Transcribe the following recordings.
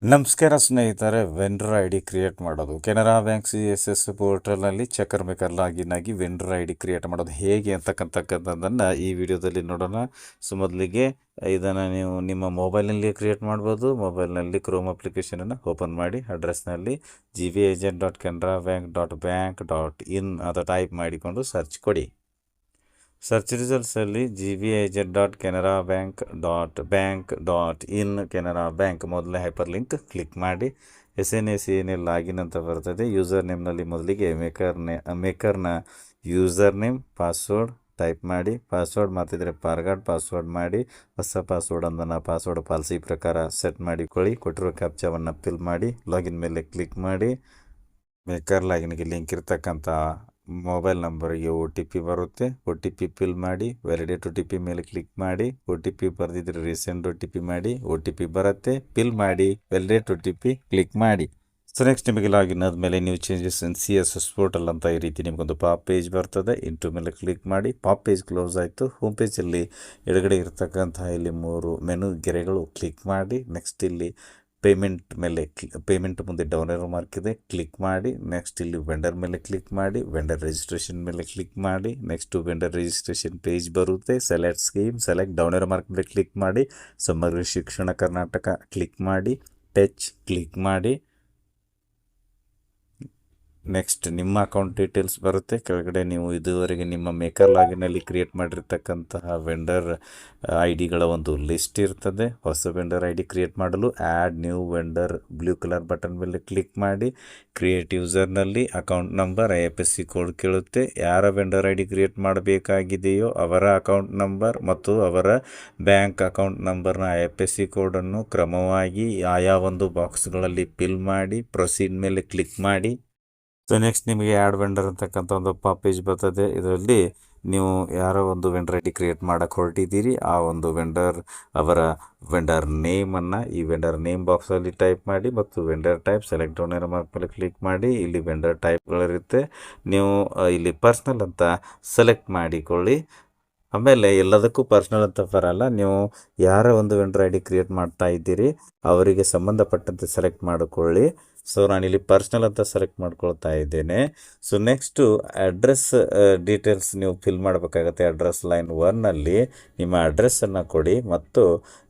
ನಮಸ್ಕಾರ ಸ್ನೇಹಿತರೆ. Vendor I D create ಮಾಡೋದು ಕೆನರಾ ಬ್ಯಾಂಕ್ CSS ಪೋರ್ಟಲ್ನಲ್ಲಿ ಚೆಕರ್ ಮೇಕರ್ ಲಾಗಿನ್ ಆಗಿ ವೆಂಡರ್ ಐ ಡಿ ಕ್ರಿಯೇಟ್ ಮಾಡೋದು ಹೇಗೆ ಅಂತಕ್ಕಂಥದ್ದನ್ನು ಈ ವಿಡಿಯೋದಲ್ಲಿ ನೋಡೋಣ. ಸೊ ಮೊದಲಿಗೆ ಇದನ್ನು ನೀವು ನಿಮ್ಮ ಮೊಬೈಲ್ನಲ್ಲಿ ಕ್ರಿಯೇಟ್ ಮಾಡ್ಬೋದು. ಮೊಬೈಲ್ನಲ್ಲಿ ಕ್ರೋಮ್ ಅಪ್ಲಿಕೇಶನನ್ನು ಓಪನ್ ಮಾಡಿ ಅಡ್ರೆಸ್ನಲ್ಲಿ gvagent.canarabank.bank.in ಅಂತ ಟೈಪ್ ಮಾಡಿಕೊಂಡು ಸರ್ಚ್ ಕೊಡಿ. ಸರ್ಚ್ ರಿಸಲ್ಟ್ಸಲ್ಲಿ gvagent.canarabank.bank.in ಕೆನರಾ ಬ್ಯಾಂಕ್ ಮೊದಲೇ ಹೈಪರ್ ಲಿಂಕ್ ಕ್ಲಿಕ್ ಮಾಡಿ SNACNA ಲಾಗಿನ್ ಅಂತ ಬರ್ತದೆ. ಯೂಸರ್ ನೇಮ್ನಲ್ಲಿ ಮೊದಲಿಗೆ ಮೇಕರ್ನ ಯೂಸರ್ ನೇಮ್ ಪಾಸ್ವರ್ಡ್ ಟೈಪ್ ಮಾಡಿ, ಪಾಸ್ವರ್ಡ್ ಮಾಡ್ತಿದ್ರೆ ಫಾರ್ಗಾಟ್ ಪಾಸ್ವರ್ಡ್ ಮಾಡಿ, ಹೊಸ ಪಾಸ್ವರ್ಡ್ ಅಂದನ್ನು ಪಾಸ್ವರ್ಡ್ ಪಾಲಿಸಿ ಪ್ರಕಾರ ಸೆಟ್ ಮಾಡಿಕೊಳ್ಳಿ. ಕೊಟ್ಟಿರೋ ಕ್ಯಾಪ್ಚಾವನ್ನು ಫಿಲ್ ಮಾಡಿ ಲಾಗಿನ್ ಮೇಲೆ ಕ್ಲಿಕ್ ಮಾಡಿ. ಮೇಕರ್ ಲಾಗಿನ್ಗೆ ಲಿಂಕ್ ಇರ್ತಕ್ಕಂಥ ಮೊಬೈಲ್ ನಂಬರಿಗೆ OTP ಬರುತ್ತೆ. OTP ಫಿಲ್ ಮಾಡಿ ವ್ಯಾಲಿಡೇಟ್ OTP ಮೇಲೆ ಕ್ಲಿಕ್ ಮಾಡಿ. OTP ಬರೆದಿದ್ರೆ ರೀಸೆಂಟ್ OTP ಮಾಡಿ. OTP ಬರುತ್ತೆ, ಫಿಲ್ ಮಾಡಿ, ವ್ಯಾಲಿಡೇಟ್ OTP ಕ್ಲಿಕ್ ಮಾಡಿ. ಸೊ ನೆಕ್ಸ್ಟ್ ನಿಮಗೆ ಲಾಗಿನ್ ಆದಮೇಲೆ new changes in CSS portal ಅಂತ ಈ ರೀತಿ ನಿಮಗೊಂದು ಪಾಪ್ ಪೇಜ್ ಬರ್ತದೆ. ಇಂಟು ಮೇಲೆ ಕ್ಲಿಕ್ ಮಾಡಿ. ಪಾಪ್ ಪೇಜ್ ಕ್ಲೋಸ್ ಆಯಿತು. ಹೋಮ್ ಪೇಜಲ್ಲಿ ಎಡಗಡೆ ಇರತಕ್ಕಂತಹ ಇಲ್ಲಿ 3 ಮೆನು ಗೆರೆಗಳು ಕ್ಲಿಕ್ ಮಾಡಿ. ನೆಕ್ಸ್ಟ್ ಇಲ್ಲಿ ಪೇಮೆಂಟ್ ಮೇಲೆ ಪೇಮೆಂಟ್ ಮುಂದೆ ಡೌನ್ ಏರೋ ಮಾರ್ಕ್ ಇದೆ, ಕ್ಲಿಕ್ ಮಾಡಿ. ನೆಕ್ಸ್ಟ್ ಇಲ್ಲಿ ವೆಂಡರ್ ಮೇಲೆ ಕ್ಲಿಕ್ ಮಾಡಿ. ವೆಂಡರ್ ರಿಜಿಸ್ಟ್ರೇಷನ್ ಮೇಲೆ ಕ್ಲಿಕ್ ಮಾಡಿ. ನೆಕ್ಸ್ಟು ವೆಂಡರ್ ರಿಜಿಸ್ಟ್ರೇಷನ್ ಪೇಜ್ ಬರುತ್ತೆ. Select scheme, select down arrow mark ಮೇಲೆ ಕ್ಲಿಕ್ ಮಾಡಿ. ಸಮಗ್ರ ಶಿಕ್ಷಣ ಕರ್ನಾಟಕ ಕ್ಲಿಕ್ ಮಾಡಿ. ಟಚ್ ಕ್ಲಿಕ್ ಮಾಡಿ. ನೆಕ್ಸ್ಟ್ ನಿಮ್ಮ ಅಕೌಂಟ್ ಡೀಟೇಲ್ಸ್ ಬರುತ್ತೆ. ಕೆಳಗಡೆ ನೀವು ಇದುವರೆಗೆ ನಿಮ್ಮ ಮೇಕರ್ ಲಾಗಿನಲ್ಲಿ ಕ್ರಿಯೇಟ್ ಮಾಡಿರ್ತಕ್ಕಂತಹ ವೆಂಡರ್ ಐ ಡಿಗಳ ಒಂದು ಲಿಸ್ಟ್ ಇರ್ತದೆ. ಹೊಸ ವೆಂಡರ್ ಐ ಡಿ ಕ್ರಿಯೇಟ್ ಮಾಡಲು add new vendor blue colour button ಮೇಲೆ ಕ್ಲಿಕ್ ಮಾಡಿ. ಕ್ರಿಯೇಟ್ ಯೂಸರ್ನಲ್ಲಿ ಅಕೌಂಟ್ ನಂಬರ್ IFSC ಕೋಡ್ ಕೇಳುತ್ತೆ. ಯಾರ ವೆಂಡರ್ ಐ ಡಿ ಕ್ರಿಯೇಟ್ ಮಾಡಬೇಕಾಗಿದೆಯೋ ಅವರ ಅಕೌಂಟ್ ನಂಬರ್ ಮತ್ತು ಅವರ ಬ್ಯಾಂಕ್ ಅಕೌಂಟ್ ನಂಬರ್ನ IFSC ಕೋಡನ್ನು ಕ್ರಮವಾಗಿ ಆಯಾ ಒಂದು ಬಾಕ್ಸ್ಗಳಲ್ಲಿ ಫಿಲ್ ಮಾಡಿ. ಪ್ರೊಸೀಡ್ ಮೇಲೆ ಕ್ಲಿಕ್ ಮಾಡಿ. ಸೊ ನೆಕ್ಸ್ಟ್ ನಿಮಗೆ ಆ್ಯಡ್ ವೆಂಡರ್ ಅಂತಕ್ಕಂಥ ಒಂದು ಪಾಪ್ ಪೇಜ್ ಬರ್ತದೆ. ಇದರಲ್ಲಿ ನೀವು ಯಾರೋ ಒಂದು ವೆಂಡರ್ ಐ ಡಿ ಕ್ರಿಯೇಟ್ ಮಾಡೋಕ್ಕೆ ಹೊರಟಿದ್ದೀರಿ. ಆ ಒಂದು ಅವರ ವೆಂಡರ್ ನೇಮನ್ನು ಈ ವೆಂಡರ್ ನೇಮ್ ಬಾಕ್ಸಲ್ಲಿ ಟೈಪ್ ಮಾಡಿ ಮತ್ತು vendor type select down arrow mark ಮೇಲೆ ಕ್ಲಿಕ್ ಮಾಡಿ. ಇಲ್ಲಿ ವೆಂಡರ್ ಟೈಪ್ಗಳಿರುತ್ತೆ. ನೀವು ಇಲ್ಲಿ ಪರ್ಸ್ನಲ್ ಅಂತ ಸೆಲೆಕ್ಟ್ ಮಾಡಿಕೊಳ್ಳಿ. ಆಮೇಲೆ ಎಲ್ಲದಕ್ಕೂ ಪರ್ಸ್ನಲ್ ಅಂತ ಬರಲ್ಲ. ನೀವು ಯಾರ ಒಂದು ವೆಂಡರ್ ಐ ಡಿ ಕ್ರಿಯೇಟ್ ಮಾಡ್ತಾ ಇದ್ದೀರಿ ಅವರಿಗೆ ಸಂಬಂಧಪಟ್ಟಂತೆ ಸೆಲೆಕ್ಟ್ ಮಾಡಿಕೊಳ್ಳಿ. ಸೊ ನಾನಿಲ್ಲಿ ಪರ್ಸ್ನಲ್ ಅಂತ ಸೆಲೆಕ್ಟ್ ಮಾಡ್ಕೊಳ್ತಾ ಇದ್ದೇನೆ. ಸೊ ನೆಕ್ಸ್ಟು ಅಡ್ರೆಸ್ ಡೀಟೇಲ್ಸ್ ನೀವು ಫಿಲ್ ಮಾಡಬೇಕಾಗತ್ತೆ. ಅಡ್ರೆಸ್ ಲೈನ್ 1ನಲ್ಲಿ ನಿಮ್ಮ ಅಡ್ರೆಸ್ಸನ್ನು ಕೊಡಿ ಮತ್ತು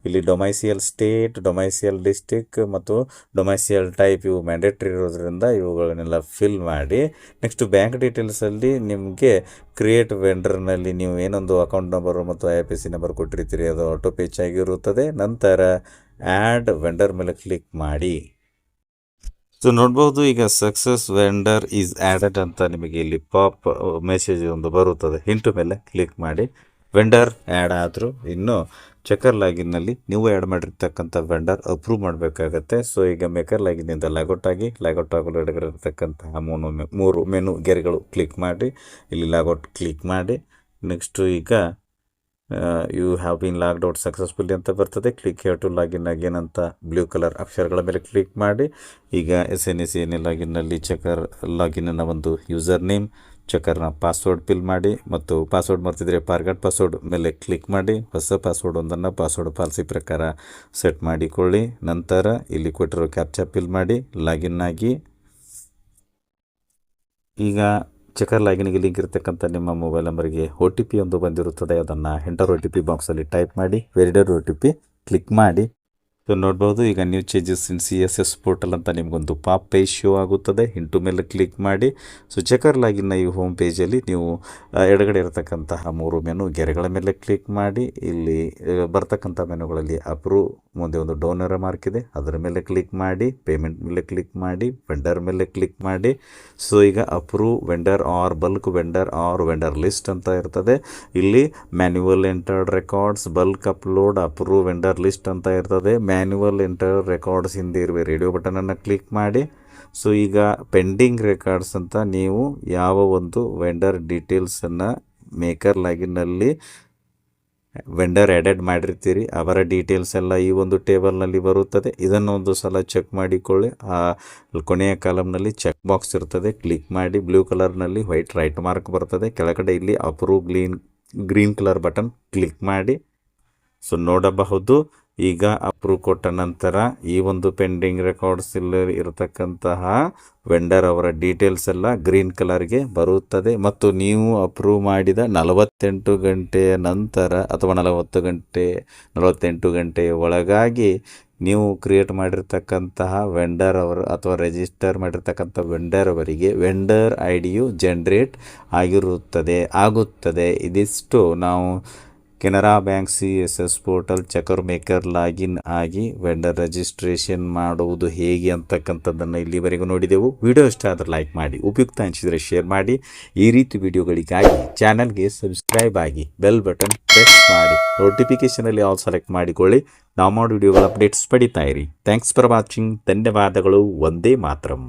ಇಲ್ಲಿ ಡೊಮೈಸಿಯಲ್ ಸ್ಟೇಟ್, ಡೊಮೈಸಿಯಲ್ ಡಿಸ್ಟಿಕ್ ಮತ್ತು ಡೊಮೈಸಿಯಲ್ ಟೈಪ್ ಇವು ಮ್ಯಾಂಡೇಟ್ರಿ ಇರೋದ್ರಿಂದ ಇವುಗಳನ್ನೆಲ್ಲ ಫಿಲ್ ಮಾಡಿ. ನೆಕ್ಸ್ಟು ಬ್ಯಾಂಕ್ ಡೀಟೇಲ್ಸಲ್ಲಿ ನಿಮಗೆ ಕ್ರಿಯೇಟ್ ವೆಂಡರ್ನಲ್ಲಿ ನೀವು ಏನೊಂದು ಅಕೌಂಟ್ ನಂಬರು ಮತ್ತು IFSC ನಂಬರ್ ಕೊಟ್ಟಿರ್ತೀರಿ ಅದು ಆಟೋ ಪೇಚ್ ಆಗಿರುತ್ತದೆ. ನಂತರ ಆ್ಯಡ್ ವೆಂಡರ್ ಮೇಲೆ ಕ್ಲಿಕ್ ಮಾಡಿ. ಸೊ ನೋಡ್ಬೋದು ಈಗ ಸಕ್ಸಸ್ ವೆಂಡರ್ ಈಸ್ ಆ್ಯಡೆಡ್ ಅಂತ ನಿಮಗೆ ಇಲ್ಲಿ ಪಾಪ್ ಮೆಸೇಜ್ ಒಂದು ಬರುತ್ತದೆ. ಇಂಟು ಮೇಲೆ ಕ್ಲಿಕ್ ಮಾಡಿ. ವೆಂಡರ್ ಆ್ಯಡ್ ಆದರೂ ಇನ್ನು ಚೆಕರ್ ಲಾಗಿನ್ನಲ್ಲಿ ನೀವು ಆ್ಯಡ್ ಮಾಡಿರ್ತಕ್ಕಂಥ ವೆಂಡರ್ ಅಪ್ರೂವ್ ಮಾಡಬೇಕಾಗತ್ತೆ. ಸೊ ಈಗ ಮೇಕರ್ ಲಾಗಿನ್ನಿಂದ ಲಾಗೌಟ್ ಆಗಲು ಎಡಗಡೆ ಇರತಕ್ಕಂತಹ 3 ಮೆನು ಗೆರೆಗಳು ಕ್ಲಿಕ್ ಮಾಡಿ. ಇಲ್ಲಿ ಲಾಗೌಟ್ ಕ್ಲಿಕ್ ಮಾಡಿ. ನೆಕ್ಸ್ಟು ಈಗ you have been logged out successfully ಅಂತ ಬರ್ತದೆ. Click here to login again ಅಂತ ಬ್ಲೂ ಕಲರ್ ಅಕ್ಷರಗಳ ಮೇಲೆ ಕ್ಲಿಕ್ ಮಾಡಿ. ಈಗ SNACNA ಲಾಗಿನ್ನಲ್ಲಿ ಚೆಕರ್ ಲಾಗಿನ್ನ ಒಂದು ಯೂಸರ್ ನೇಮ್, ಚೆಕರ್ನ ಪಾಸ್ವರ್ಡ್ ಫಿಲ್ ಮಾಡಿ ಮತ್ತು ಪಾಸ್ವರ್ಡ್ ಮಾಡ್ತಿದ್ರೆ ಫಾರ್ಗಾಟ್ ಪಾಸ್ವರ್ಡ್ ಮೇಲೆ ಕ್ಲಿಕ್ ಮಾಡಿ. ಹೊಸ ಪಾಸ್ವರ್ಡ್ ಒಂದನ್ನು ಪಾಸ್ವರ್ಡ್ ಪಾಲಿಸಿ ಪ್ರಕಾರ ಸೆಟ್ ಮಾಡಿಕೊಳ್ಳಿ. ನಂತರ ಇಲ್ಲಿ ಕೊಟ್ಟಿರೋ ಕ್ಯಾಪ್ಚಾ ಫಿಲ್ ಮಾಡಿ ಲಾಗಿನ್ ಆಗಿ. ಈಗ ಚೆಕರ್ ಲಾಗಿನ್ಗೆ ಲಿಂಕ್ ಇರತಕ್ಕಂಥ ನಿಮ್ಮ ಮೊಬೈಲ್ ನಂಬರ್ಗೆ OTP ಒಂದು ಬಂದಿರುತ್ತದೆ. ಅದನ್ನು ಎಂಟರ್ OTP ಬಾಕ್ಸಲ್ಲಿ ಟೈಪ್ ಮಾಡಿ. ವ್ಯಾಲಿಡೇಟ್ OTP ಕ್ಲಿಕ್ ಮಾಡಿ. ಸೊ ನೋಡ್ಬೋದು ಈಗ new changes in CSS portal ಅಂತ ನಿಮಗೊಂದು ಪಾಪ್ ಪೇಜ್ ಶೋ ಆಗುತ್ತದೆ. ಇಂಟು ಮೇಲೆ ಕ್ಲಿಕ್ ಮಾಡಿ. ಸೊ ಚೆಕರ್ ಲಾಗಿನ್ನ ಈ ಹೋಮ್ ಪೇಜಲ್ಲಿ ನೀವು ಎಡಗಡೆ ಇರತಕ್ಕಂತಹ 3 ಮೆನು ಗೆರೆಗಳ ಮೇಲೆ ಕ್ಲಿಕ್ ಮಾಡಿ. ಇಲ್ಲಿ ಬರ್ತಕ್ಕಂಥ ಮೆನುಗಳಲ್ಲಿ ಅಪ್ರೂವ್ ಮುಂದೆ ಒಂದು ಡೌನ್ ಏರೋ ಮಾರ್ಕ್ ಇದೆ, ಅದರ ಮೇಲೆ ಕ್ಲಿಕ್ ಮಾಡಿ. ಪೇಮೆಂಟ್ ಮೇಲೆ ಕ್ಲಿಕ್ ಮಾಡಿ. ವೆಂಡರ್ ಮೇಲೆ ಕ್ಲಿಕ್ ಮಾಡಿ. ಸೊ ಈಗ approve vendor or bulk vendor or vendor list ಅಂತ ಇರ್ತದೆ. ಇಲ್ಲಿ manual entered records, bulk upload, approve vendor list ಅಂತ ಇರ್ತದೆ. ಮ್ಯಾನ್ಯುವಲ್ ಎಂಟರ್ ರೆಕಾರ್ಡ್ಸ್ ಹಿಂದೆ ಇರುವ ರೇಡಿಯೋ ಬಟನನ್ನು ಕ್ಲಿಕ್ ಮಾಡಿ. ಸೊ ಈಗ ಪೆಂಡಿಂಗ್ ರೆಕಾರ್ಡ್ಸ್ ಅಂತ ನೀವು ಯಾವ ಒಂದು ವೆಂಡರ್ ಡೀಟೇಲ್ಸನ್ನು ಮೇಕರ್ ಲಾಗಿನ್ನಲ್ಲಿ ವೆಂಡರ್ ಆ್ಯಡೆಡ್ ಮಾಡಿರ್ತೀರಿ ಅವರ ಡೀಟೇಲ್ಸ್ ಎಲ್ಲ ಈ ಒಂದು ಟೇಬಲ್ನಲ್ಲಿ ಬರುತ್ತದೆ. ಇದನ್ನು ಒಂದು ಸಲ ಚೆಕ್ ಮಾಡಿಕೊಳ್ಳಿ. ಆ ಕೊನೆಯ ಕಾಲಮ್ನಲ್ಲಿ ಚೆಕ್ ಬಾಕ್ಸ್ ಇರ್ತದೆ, ಕ್ಲಿಕ್ ಮಾಡಿ. ಬ್ಲೂ ಕಲರ್ನಲ್ಲಿ ವೈಟ್ ರೈಟ್ ಮಾರ್ಕ್ ಬರ್ತದೆ. ಕೆಳಗಡೆ ಇಲ್ಲಿ approve green colour button click ಮಾಡಿ. ಸೊ ನೋಡಬಹುದು ಈಗ ಅಪ್ರೂವ್ ಕೊಟ್ಟ ನಂತರ ಈ ಒಂದು ಪೆಂಡಿಂಗ್ ರೆಕಾರ್ಡ್ಸ್ ಇರತಕ್ಕಂತಹ ವೆಂಡರ್ ಅವರ ಡೀಟೇಲ್ಸ್ ಎಲ್ಲ ಗ್ರೀನ್ ಕಲರ್ಗೆ ಬರುತ್ತದೆ ಮತ್ತು ನೀವು ಅಪ್ರೂವ್ ಮಾಡಿದ 48 ಗಂಟೆಯ ನಂತರ ಅಥವಾ 48 ಗಂಟೆಯ ಒಳಗಾಗಿ ನೀವು ಕ್ರಿಯೇಟ್ ಮಾಡಿರ್ತಕ್ಕಂತಹ ವೆಂಡರ್ ಅವರು ಅಥವಾ ರಿಜಿಸ್ಟರ್ ಮಾಡಿರ್ತಕ್ಕಂಥ ವೆಂಡರ್ ಅವರಿಗೆ ವೆಂಡರ್ ಐ ಡಿಯು ಜನ್ರೇಟ್ ಆಗುತ್ತದೆ. ಇದಿಷ್ಟು ನಾವು Canara bank CSS portal checker maker login ಆಗಿ ವೆಂಡರ್ ರಿಜಿಸ್ಟ್ರೇಷನ್ ಮಾಡುವುದು ಹೇಗೆ ಅಂತಕ್ಕಂಥದ್ದನ್ನು ಇಲ್ಲಿವರೆಗೂ ನೋಡಿದೆವು. ವಿಡಿಯೋ ಇಷ್ಟ ಆದರೆ ಲೈಕ್ ಮಾಡಿ, ಉಪಯುಕ್ತ ಅನಿಸಿದರೆ ಶೇರ್ ಮಾಡಿ. ಈ ರೀತಿ ವಿಡಿಯೋಗಳಿಗಾಗಿ ಚಾನಲ್ಗೆ ಸಬ್ಸ್ಕ್ರೈಬ್ ಆಗಿ ಬೆಲ್ ಬಟನ್ ಪ್ರೆಸ್ ಮಾಡಿ ನೋಟಿಫಿಕೇಷನಲ್ಲಿ ಆಲ್ ಸೆಲೆಕ್ಟ್ ಮಾಡಿಕೊಳ್ಳಿ. ನಾವು ಮಾಡೋ ವಿಡಿಯೋಗಳ ಅಪ್ಡೇಟ್ಸ್ ಪಡಿತಾ ಇರಿ. Thanks for watching. ಧನ್ಯವಾದಗಳು. ವಂದೇ ಮಾತರಂ.